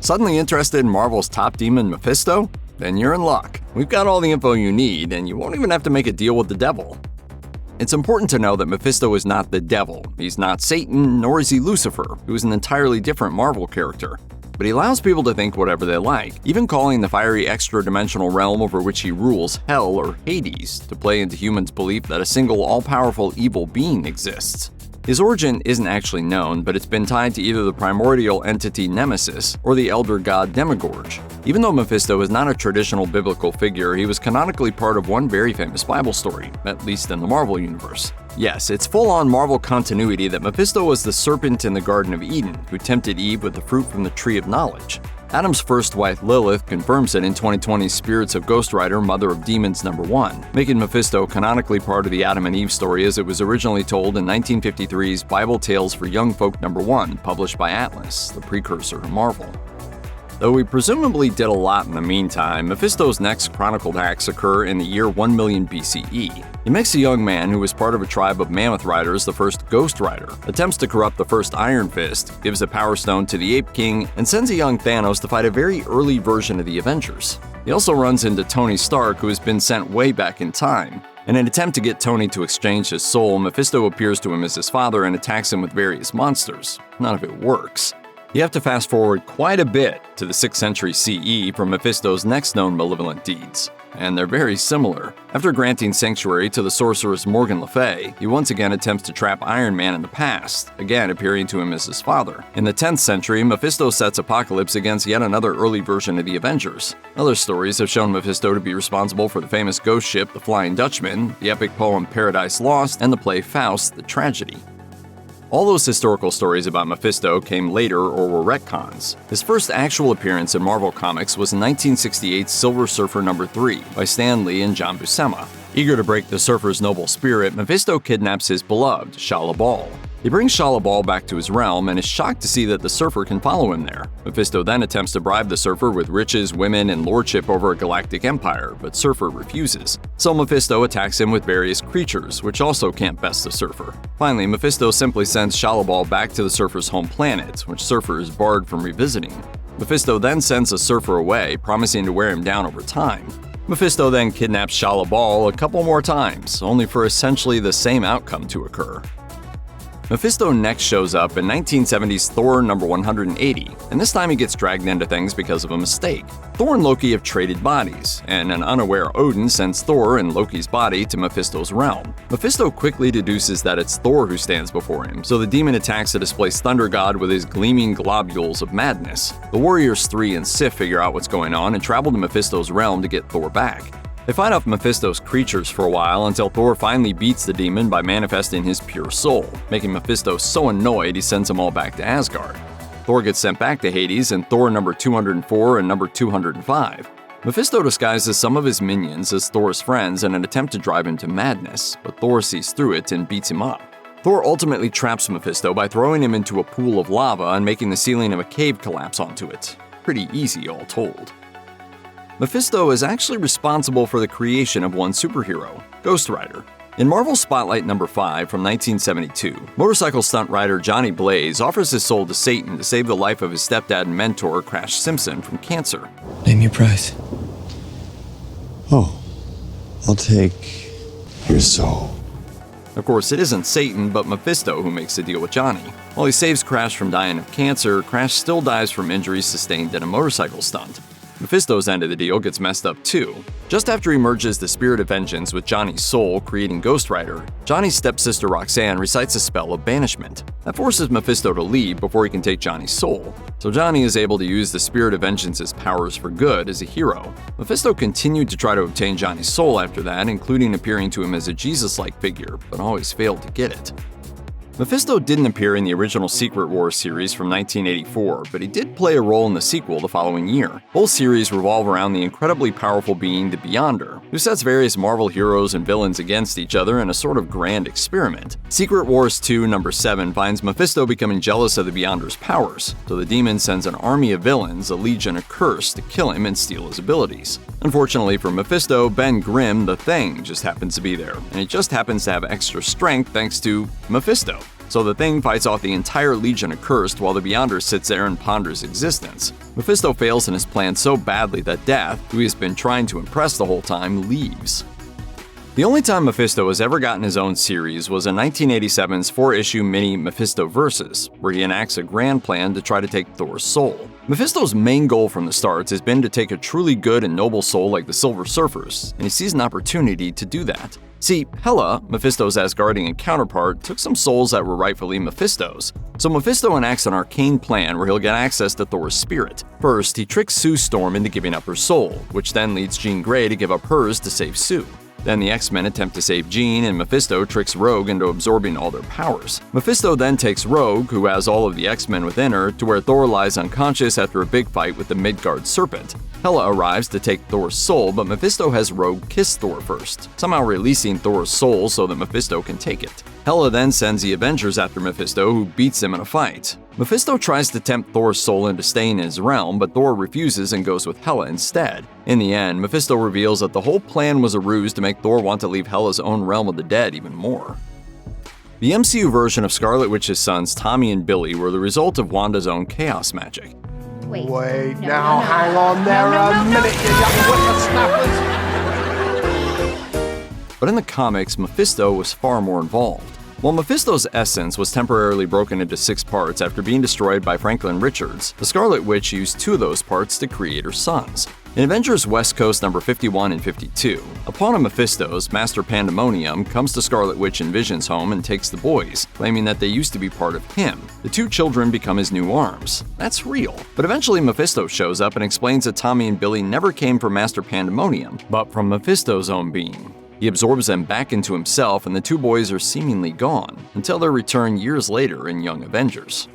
Suddenly interested in Marvel's top demon, Mephisto? Then you're in luck. We've got all the info you need, and you won't even have to make a deal with the devil. It's important to know that Mephisto is not the devil. He's not Satan, nor is he Lucifer, who is an entirely different Marvel character. But he allows people to think whatever they like, even calling the fiery extra-dimensional realm over which he rules Hell or Hades, to play into humans' belief that a single all-powerful evil being exists. His origin isn't actually known, but it's been tied to either the primordial entity Nemesis or the elder god Demogorge. Even though Mephisto is not a traditional biblical figure, he was canonically part of one very famous Bible story, at least in the Marvel universe. Yes, it's full-on Marvel continuity that Mephisto was the serpent in the Garden of Eden, who tempted Eve with the fruit from the Tree of Knowledge. Adam's first wife Lilith confirms it in 2020's Spirits of Ghost Rider Mother of Demons #1, making Mephisto canonically part of the Adam and Eve story as it was originally told in 1953's Bible Tales for Young Folk #1, published by Atlas, the precursor to Marvel. Though he presumably did a lot in the meantime, Mephisto's next chronicled acts occur in the year 1 million BCE. He makes a young man who was part of a tribe of mammoth riders the first Ghost Rider, attempts to corrupt the first Iron Fist, gives a Power Stone to the Ape King, and sends a young Thanos to fight a very early version of the Avengers. He also runs into Tony Stark, who has been sent way back in time. In an attempt to get Tony to exchange his soul, Mephisto appears to him as his father and attacks him with various monsters. None of it works. You have to fast forward quite a bit to the 6th century CE for Mephisto's next known malevolent deeds, and they're very similar. After granting sanctuary to the sorceress Morgan Le Fay, he once again attempts to trap Iron Man in the past, again appearing to him as his father. In the 10th century, Mephisto sets Apocalypse against yet another early version of the Avengers. Other stories have shown Mephisto to be responsible for the famous ghost ship The Flying Dutchman, the epic poem Paradise Lost, and the play Faust, the Tragedy. All those historical stories about Mephisto came later or were retcons. His first actual appearance in Marvel Comics was in 1968's Silver Surfer #3 by Stan Lee and John Buscema. Eager to break the surfer's noble spirit, Mephisto kidnaps his beloved, Shala Bal. He brings Shala Bal back to his realm and is shocked to see that the surfer can follow him there. Mephisto then attempts to bribe the surfer with riches, women, and lordship over a galactic empire, but Surfer refuses. So Mephisto attacks him with various creatures, which also can't best the surfer. Finally, Mephisto simply sends Shala Bal back to the surfer's home planet, which Surfer is barred from revisiting. Mephisto then sends the surfer away, promising to wear him down over time. Mephisto then kidnaps Shala Bal a couple more times, only for essentially the same outcome to occur. Mephisto next shows up in 1970's Thor #180, and this time he gets dragged into things because of a mistake. Thor and Loki have traded bodies, and an unaware Odin sends Thor and Loki's body to Mephisto's realm. Mephisto quickly deduces that it's Thor who stands before him, so the demon attacks a displaced thunder god with his gleaming globules of madness. The Warriors 3 and Sif figure out what's going on and travel to Mephisto's realm to get Thor back. They fight off Mephisto's creatures for a while until Thor finally beats the demon by manifesting his pure soul, making Mephisto so annoyed he sends them all back to Asgard. Thor gets sent back to Hades in Thor #204 and #205. Mephisto disguises some of his minions as Thor's friends in an attempt to drive him to madness, but Thor sees through it and beats him up. Thor ultimately traps Mephisto by throwing him into a pool of lava and making the ceiling of a cave collapse onto it. Pretty easy, all told. Mephisto is actually responsible for the creation of one superhero, Ghost Rider. In Marvel Spotlight #5 from 1972, motorcycle stunt rider Johnny Blaze offers his soul to Satan to save the life of his stepdad and mentor, Crash Simpson, from cancer. Name your price. Oh, I'll take your soul. Of course, it isn't Satan, but Mephisto who makes the deal with Johnny. While he saves Crash from dying of cancer, Crash still dies from injuries sustained in a motorcycle stunt. Mephisto's end of the deal gets messed up too. Just after he merges the spirit of vengeance with Johnny's soul, creating Ghost Rider, Johnny's stepsister Roxanne recites a spell of banishment. That forces Mephisto to leave before he can take Johnny's soul. So Johnny is able to use the spirit of vengeance's powers for good as a hero. Mephisto continued to try to obtain Johnny's soul after that, including appearing to him as a Jesus-like figure, but always failed to get it. Mephisto didn't appear in the original Secret Wars series from 1984, but he did play a role in the sequel the following year. Both series revolve around the incredibly powerful being the Beyonder, who sets various Marvel heroes and villains against each other in a sort of grand experiment. Secret Wars 2 #7 finds Mephisto becoming jealous of the Beyonder's powers, so the demon sends an army of villains, a legion of curse, to kill him and steal his abilities. Unfortunately for Mephisto, Ben Grimm, the Thing, just happens to be there, and he just happens to have extra strength thanks to Mephisto. So the Thing fights off the entire Legion of Cursed while the Beyonder sits there and ponders existence. Mephisto fails in his plan so badly that Death, who he has been trying to impress the whole time, leaves. The only time Mephisto has ever gotten his own series was in 1987's 4-issue mini Mephisto Versus, where he enacts a grand plan to try to take Thor's soul. Mephisto's main goal from the start has been to take a truly good and noble soul like the Silver Surfers, and he sees an opportunity to do that. See, Hela, Mephisto's Asgardian counterpart, took some souls that were rightfully Mephisto's. So Mephisto enacts an arcane plan where he'll get access to Thor's spirit. First, he tricks Sue Storm into giving up her soul, which then leads Jean Grey to give up hers to save Sue. Then the X-Men attempt to save Jean, and Mephisto tricks Rogue into absorbing all their powers. Mephisto then takes Rogue, who has all of the X-Men within her, to where Thor lies unconscious after a big fight with the Midgard Serpent. Hela arrives to take Thor's soul, but Mephisto has Rogue kiss Thor first, somehow releasing Thor's soul so that Mephisto can take it. Hela then sends the Avengers after Mephisto, who beats him in a fight. Mephisto tries to tempt Thor's soul into staying in his realm, but Thor refuses and goes with Hela instead. In the end, Mephisto reveals that the whole plan was a ruse to make Thor want to leave Hela's own realm of the dead even more. The MCU version of Scarlet Witch's sons Tommy and Billy were the result of Wanda's own chaos magic. Wait, hang on there a minute, you young whippersnappers! But in the comics, Mephisto was far more involved. While Mephisto's essence was temporarily broken into 6 parts after being destroyed by Franklin Richards, the Scarlet Witch used 2 of those parts to create her sons. In Avengers West Coast number 51 and 52, upon a Mephisto's, Master Pandemonium comes to Scarlet Witch in Vision's home and takes the boys, claiming that they used to be part of him. The 2 children become his new arms. That's real. But eventually Mephisto shows up and explains that Tommy and Billy never came from Master Pandemonium, but from Mephisto's own being. He absorbs them back into himself, and the 2 boys are seemingly gone, until their return years later in Young Avengers.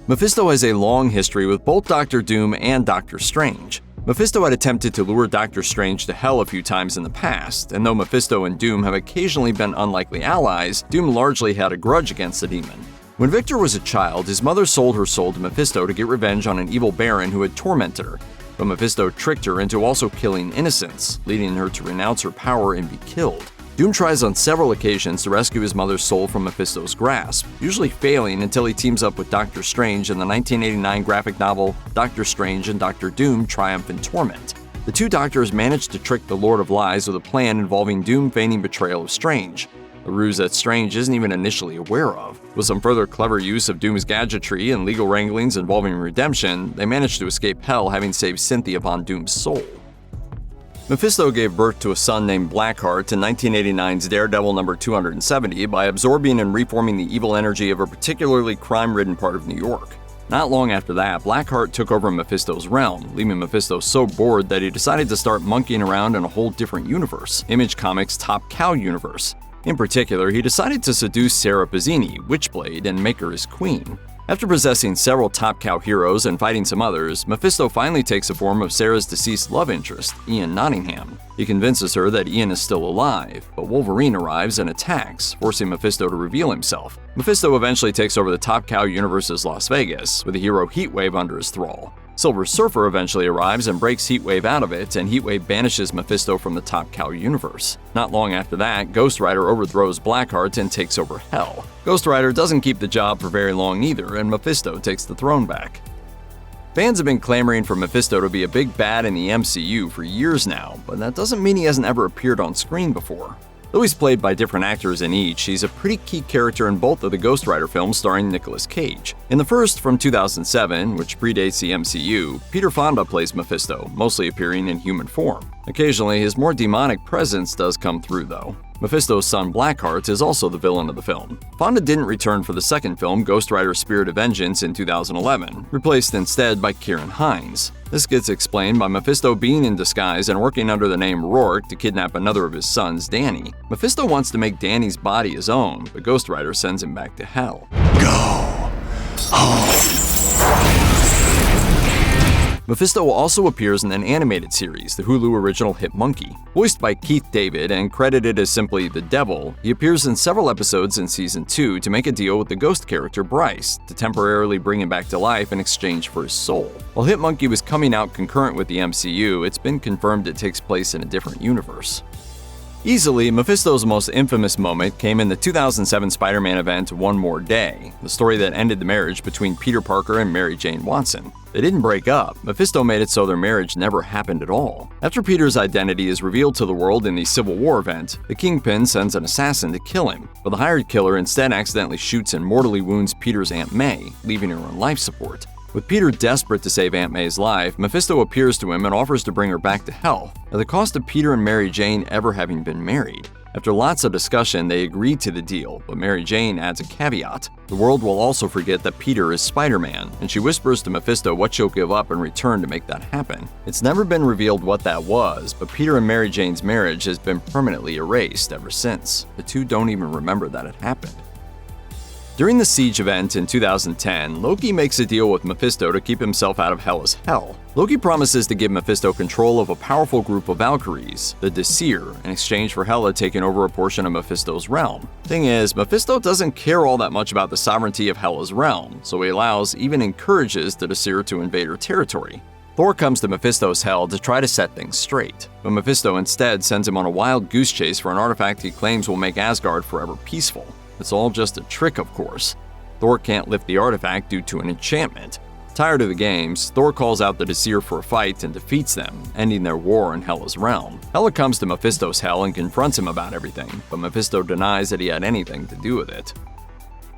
Mephisto has a long history with both Doctor Doom and Doctor Strange. Mephisto had attempted to lure Doctor Strange to hell a few times in the past, and though Mephisto and Doom have occasionally been unlikely allies, Doom largely had a grudge against the demon. When Victor was a child, his mother sold her soul to Mephisto to get revenge on an evil baron who had tormented her. But Mephisto tricked her into also killing innocents, leading her to renounce her power and be killed. Doom tries on several occasions to rescue his mother's soul from Mephisto's grasp, usually failing until he teams up with Doctor Strange in the 1989 graphic novel Doctor Strange and Doctor Doom Triumph in Torment. The 2 doctors manage to trick the Lord of Lies with a plan involving Doom feigning betrayal of Strange, a ruse that Strange isn't even initially aware of. With some further clever use of Doom's gadgetry and legal wranglings involving redemption, they manage to escape hell, having saved Cynthia von Doom's soul. Mephisto gave birth to a son named Blackheart in 1989's Daredevil number 270 by absorbing and reforming the evil energy of a particularly crime-ridden part of New York. Not long after that, Blackheart took over Mephisto's realm, leaving Mephisto so bored that he decided to start monkeying around in a whole different universe, Image Comics' Top Cow universe. In particular, he decided to seduce Sarah Pizzini, Witchblade, and make her his queen. After possessing several Top Cow heroes and fighting some others, Mephisto finally takes the form of Sarah's deceased love interest, Ian Nottingham. He convinces her that Ian is still alive, but Wolverine arrives and attacks, forcing Mephisto to reveal himself. Mephisto eventually takes over the Top Cow universe's Las Vegas, with the hero Heatwave under his thrall. Silver Surfer eventually arrives and breaks Heatwave out of it, and Heatwave banishes Mephisto from the Top Cow universe. Not long after that, Ghost Rider overthrows Blackheart and takes over Hell. Ghost Rider doesn't keep the job for very long either, and Mephisto takes the throne back. Fans have been clamoring for Mephisto to be a big bad in the MCU for years now, but that doesn't mean he hasn't ever appeared on screen before. Though he's played by different actors in each, he's a pretty key character in both of the Ghost Rider films starring Nicolas Cage. In the first, from 2007, which predates the MCU, Peter Fonda plays Mephisto, mostly appearing in human form. Occasionally, his more demonic presence does come through, though. Mephisto's son Blackheart is also the villain of the film. Fonda didn't return for the second film, Ghost Rider Spirit of Vengeance, in 2011, replaced instead by Kieran Hines. This gets explained by Mephisto being in disguise and working under the name Rourke to kidnap another of his sons, Danny. Mephisto wants to make Danny's body his own, but Ghost Rider sends him back to hell. Go home. Mephisto also appears in an animated series, the Hulu original Hit Monkey. Voiced by Keith David and credited as simply the Devil, he appears in several episodes in Season 2 to make a deal with the ghost character Bryce to temporarily bring him back to life in exchange for his soul. While Hit Monkey was coming out concurrent with the MCU, it's been confirmed it takes place in a different universe. Easily, Mephisto's most infamous moment came in the 2007 Spider-Man event One More Day, the story that ended the marriage between Peter Parker and Mary Jane Watson. They didn't break up. Mephisto made it so their marriage never happened at all. After Peter's identity is revealed to the world in the Civil War event, the Kingpin sends an assassin to kill him, but the hired killer instead accidentally shoots and mortally wounds Peter's Aunt May, leaving her on life support. With Peter desperate to save Aunt May's life, Mephisto appears to him and offers to bring her back to health, at the cost of Peter and Mary Jane ever having been married. After lots of discussion, they agree to the deal, but Mary Jane adds a caveat. The world will also forget that Peter is Spider-Man, and she whispers to Mephisto what she'll give up in return to make that happen. It's never been revealed what that was, but Peter and Mary Jane's marriage has been permanently erased ever since. The two don't even remember that it happened. During the Siege event in 2010, Loki makes a deal with Mephisto to keep himself out of Hela's hell. Loki promises to give Mephisto control of a powerful group of Valkyries, the Disir, in exchange for Hela taking over a portion of Mephisto's realm. Thing is, Mephisto doesn't care all that much about the sovereignty of Hela's realm, so he allows, even encourages, the Disir to invade her territory. Thor comes to Mephisto's hell to try to set things straight, but Mephisto instead sends him on a wild goose chase for an artifact he claims will make Asgard forever peaceful. It's all just a trick, of course. Thor can't lift the artifact due to an enchantment. Tired of the games, Thor calls out the Disir for a fight and defeats them, ending their war in Hela's realm. Hela comes to Mephisto's hell and confronts him about everything, but Mephisto denies that he had anything to do with it.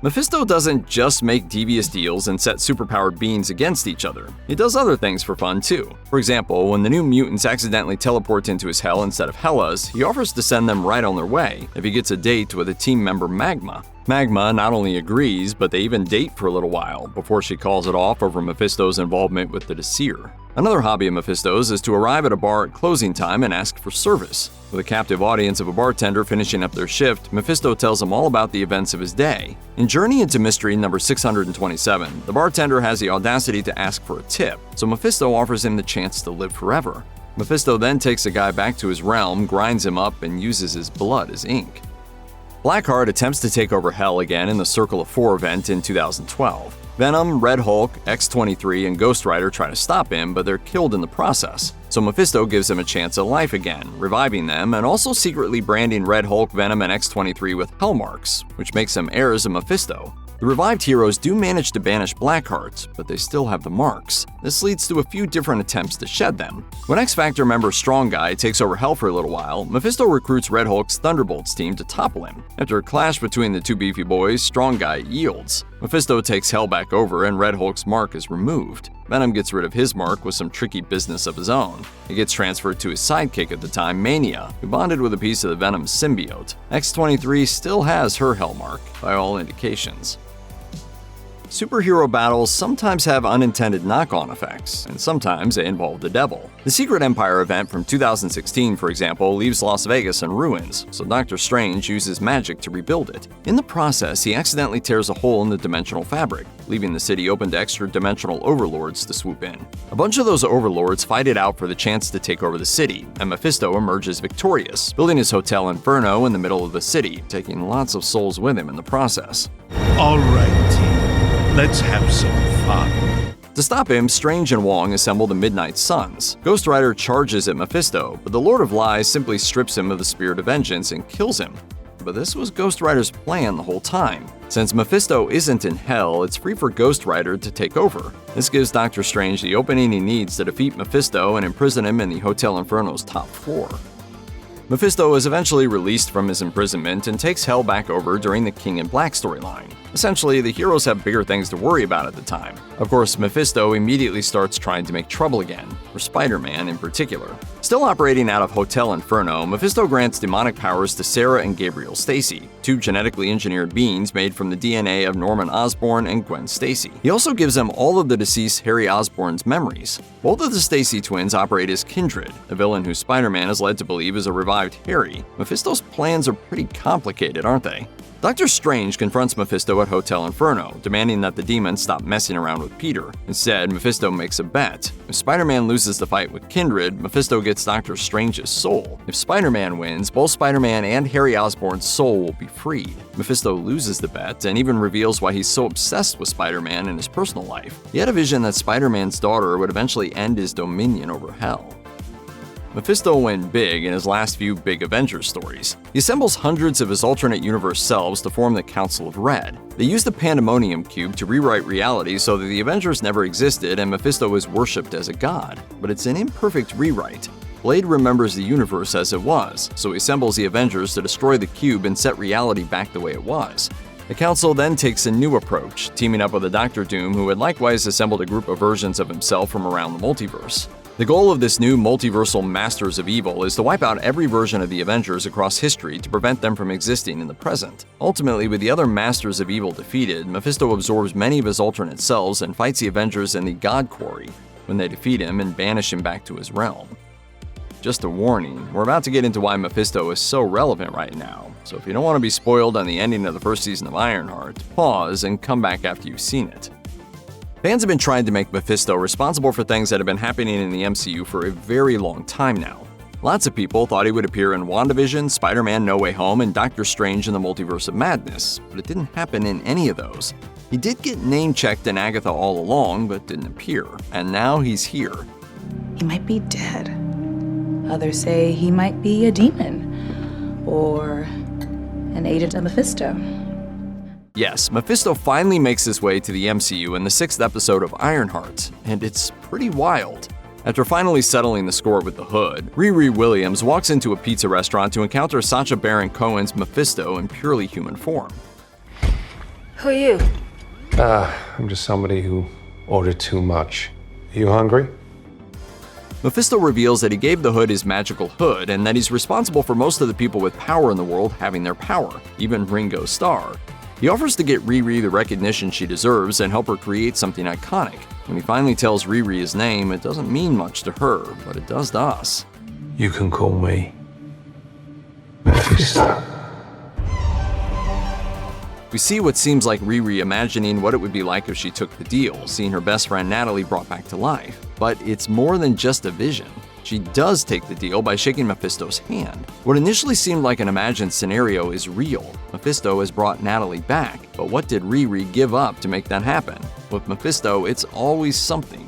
Mephisto doesn't just make devious deals and set superpowered beings against each other. He does other things for fun too. For example, when the New Mutants accidentally teleport into his hell instead of Hela's, he offers to send them right on their way if he gets a date with a team member Magma. Magma not only agrees, but they even date for a little while before she calls it off over Mephisto's involvement with the Disir. Another hobby of Mephisto's is to arrive at a bar at closing time and ask for service. With a captive audience of a bartender finishing up their shift, Mephisto tells them all about the events of his day. In Journey into Mystery number 627, the bartender has the audacity to ask for a tip, so Mephisto offers him the chance to live forever. Mephisto then takes the guy back to his realm, grinds him up, and uses his blood as ink. Blackheart attempts to take over Hell again in the Circle of Four event in 2012. Venom, Red Hulk, X-23, and Ghost Rider try to stop him, but they're killed in the process. So Mephisto gives him a chance at life again, reviving them and also secretly branding Red Hulk, Venom, and X-23 with hell marks, which makes them heirs of Mephisto. The revived heroes do manage to banish Blackheart, but they still have the marks. This leads to a few different attempts to shed them. When X-Factor member Strong Guy takes over Hell for a little while, Mephisto recruits Red Hulk's Thunderbolts team to topple him. After a clash between the two beefy boys, Strong Guy yields. Mephisto takes Hell back over and Red Hulk's mark is removed. Venom gets rid of his mark with some tricky business of his own. It gets transferred to his sidekick at the time, Mania, who bonded with a piece of the Venom symbiote. X-23 still has her Hell mark, by all indications. Superhero battles sometimes have unintended knock-on effects, and sometimes they involve the devil. The Secret Empire event from 2016, for example, leaves Las Vegas in ruins, so Doctor Strange uses magic to rebuild it. In the process, he accidentally tears a hole in the dimensional fabric, leaving the city open to extra-dimensional overlords to swoop in. A bunch of those overlords fight it out for the chance to take over the city, and Mephisto emerges victorious, building his Hotel Inferno in the middle of the city, taking lots of souls with him in the process. All right, team. Let's have some fun. To stop him, Strange and Wong assemble the Midnight Suns. Ghost Rider charges at Mephisto, but the Lord of Lies simply strips him of the Spirit of Vengeance and kills him. But this was Ghost Rider's plan the whole time. Since Mephisto isn't in Hell, it's free for Ghost Rider to take over. This gives Doctor Strange the opening he needs to defeat Mephisto and imprison him in the Hotel Inferno's top floor. Mephisto is eventually released from his imprisonment and takes Hell back over during the King in Black storyline. Essentially, the heroes have bigger things to worry about at the time. Of course, Mephisto immediately starts trying to make trouble again, for Spider-Man in particular. Still operating out of Hotel Inferno, Mephisto grants demonic powers to Sarah and Gabriel Stacy, two genetically engineered beings made from the DNA of Norman Osborn and Gwen Stacy. He also gives them all of the deceased Harry Osborn's memories. Both of the Stacy twins operate as Kindred, a villain who Spider-Man is led to believe is a revived Harry. Mephisto's plans are pretty complicated, aren't they? Doctor Strange confronts Mephisto at Hotel Inferno, demanding that the demons stop messing around with Peter. Instead, Mephisto makes a bet. If Spider-Man loses the fight with Kindred, Mephisto gets Doctor Strange's soul. If Spider-Man wins, both Spider-Man and Harry Osborn's soul will be freed. Mephisto loses the bet and even reveals why he's so obsessed with Spider-Man in his personal life. He had a vision that Spider-Man's daughter would eventually end his dominion over Hell. Mephisto went big in his last few big Avengers stories. He assembles hundreds of his alternate universe selves to form the Council of Red. They use the Pandemonium Cube to rewrite reality so that the Avengers never existed and Mephisto is worshipped as a god. But it's an imperfect rewrite. Blade remembers the universe as it was, so he assembles the Avengers to destroy the cube and set reality back the way it was. The Council then takes a new approach, teaming up with a Doctor Doom who had likewise assembled a group of versions of himself from around the multiverse. The goal of this new multiversal Masters of Evil is to wipe out every version of the Avengers across history to prevent them from existing in the present. Ultimately, with the other Masters of Evil defeated, Mephisto absorbs many of his alternate selves and fights the Avengers in the God Quarry, when they defeat him and banish him back to his realm. Just a warning, we're about to get into why Mephisto is so relevant right now, so if you don't want to be spoiled on the ending of the first season of Ironheart, pause and come back after you've seen it. Fans have been trying to make Mephisto responsible for things that have been happening in the MCU for a very long time now. Lots of people thought he would appear in WandaVision, Spider-Man No Way Home, and Doctor Strange in the Multiverse of Madness, but it didn't happen in any of those. He did get name-checked in Agatha all along, but didn't appear, and now he's here. He might be dead. Others say he might be a demon, or an agent of Mephisto. Yes, Mephisto finally makes his way to the MCU in the 6th episode of Ironheart, and it's pretty wild. After finally settling the score with the Hood, Riri Williams walks into a pizza restaurant to encounter Sacha Baron Cohen's Mephisto in purely human form. Who are you? I'm just somebody who ordered too much. Are you hungry? Mephisto reveals that he gave the Hood his magical hood and that he's responsible for most of the people with power in the world having their power, even Ringo Starr. He offers to get Riri the recognition she deserves and help her create something iconic. When he finally tells Riri his name, it doesn't mean much to her, but it does to us. You can call me Mephisto. We see what seems like Riri imagining what it would be like if she took the deal, seeing her best friend Natalie brought back to life. But it's more than just a vision. She does take the deal by shaking Mephisto's hand. What initially seemed like an imagined scenario is real. Mephisto has brought Natalie back, but what did Riri give up to make that happen? With Mephisto, it's always something.